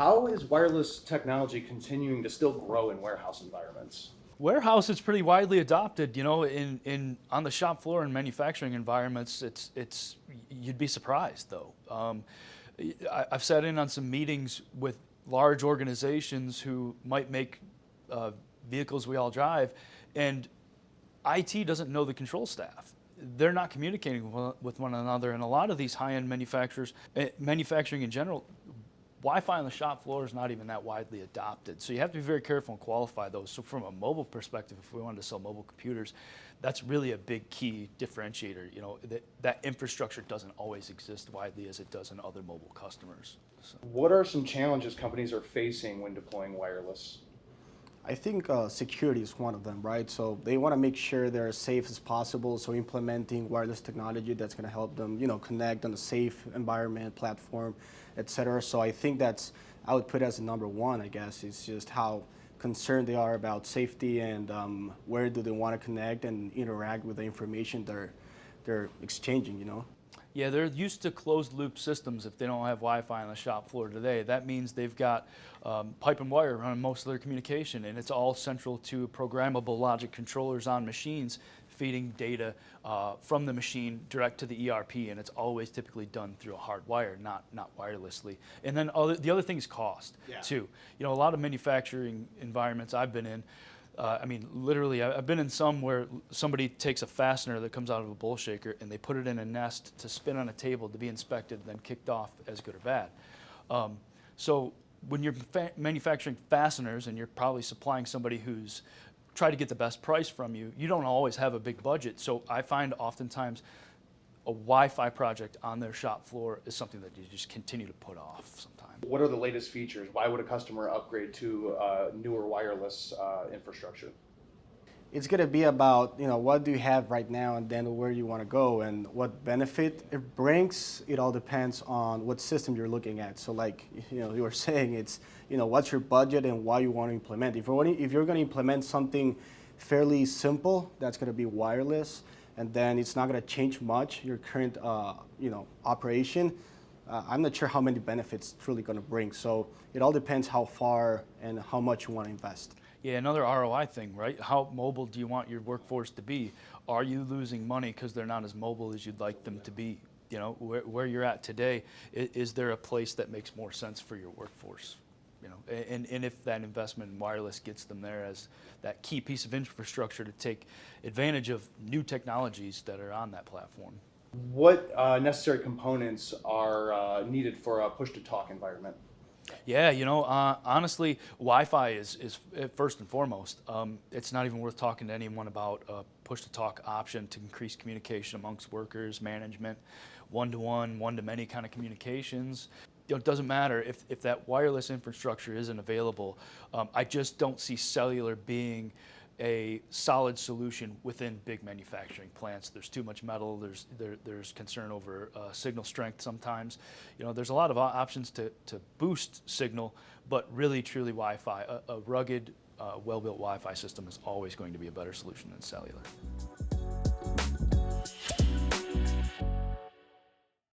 How is wireless technology continuing to still grow in warehouse environments? Warehouse is pretty widely adopted, you know, in on the shop floor in manufacturing environments. It's you'd be surprised though. I've sat in on some meetings with large organizations who might make vehicles we all drive, and IT doesn't know the control staff. They're not communicating with one another, and a lot of these high-end manufacturers, manufacturing in general, Wi-Fi on the shop floor is not even that widely adopted. So you have to be very careful and qualify those. So from a mobile perspective, if we wanted to sell mobile computers, that's really a big key differentiator. You know, that infrastructure doesn't always exist widely as it does in other mobile customers. So. What are some challenges companies are facing when deploying wireless? I think security is one of them, right? So they want to make sure they're as safe as possible. So implementing wireless technology that's going to help them, connect on a safe environment, platform, et cetera. So I think I would put it as number one, I guess, is just how concerned they are about safety and where do they want to connect and interact with the information they're exchanging. Yeah, they're used to closed loop systems if they don't have Wi-Fi on the shop floor today. That means they've got pipe and wire running most of their communication, and it's all central to programmable logic controllers on machines feeding data from the machine direct to the ERP, and it's always typically done through a hard wire, not wirelessly. And then the other thing is cost, too. You know, a lot of manufacturing environments I've been in, I mean, literally, I've been in some where somebody takes a fastener that comes out of a bowl shaker and they put it in a nest to spin on a table to be inspected and then kicked off as good or bad. So when you're manufacturing fasteners and you're probably supplying somebody who's tried to get the best price from you, you don't always have a big budget. So I find oftentimes a Wi-Fi project on their shop floor is something that you just continue to put off sometimes. What are the latest features? Why would a customer upgrade to newer wireless infrastructure? It's going to be about, what do you have right now and then where you want to go and what benefit it brings. It all depends on what system you're looking at. So like, you were saying, it's, what's your budget and why you want to implement. If you're going to implement something fairly simple, that's going to be wireless, and then it's not going to change much your current, operation. I'm not sure how many benefits it's really going to bring. So it all depends how far and how much you want to invest. Yeah, another ROI thing, right? How mobile do you want your workforce to be? Are you losing money because they're not as mobile as you'd like them to be? You know, where you're at today, is there a place that makes more sense for your workforce? You know, and if that investment in wireless gets them there as that key piece of infrastructure to take advantage of new technologies that are on that platform. What necessary components are needed for a push-to-talk environment? Yeah, honestly, Wi-Fi is first and foremost. It's not even worth talking to anyone about a push-to-talk option to increase communication amongst workers, management, one-to-one, one-to-many kind of communications. It doesn't matter if that wireless infrastructure isn't available. I just don't see cellular being a solid solution within big manufacturing plants. There's too much metal. There's concern over signal strength sometimes. There's a lot of options to boost signal, but really, truly Wi-Fi, a rugged, well-built Wi-Fi system is always going to be a better solution than cellular.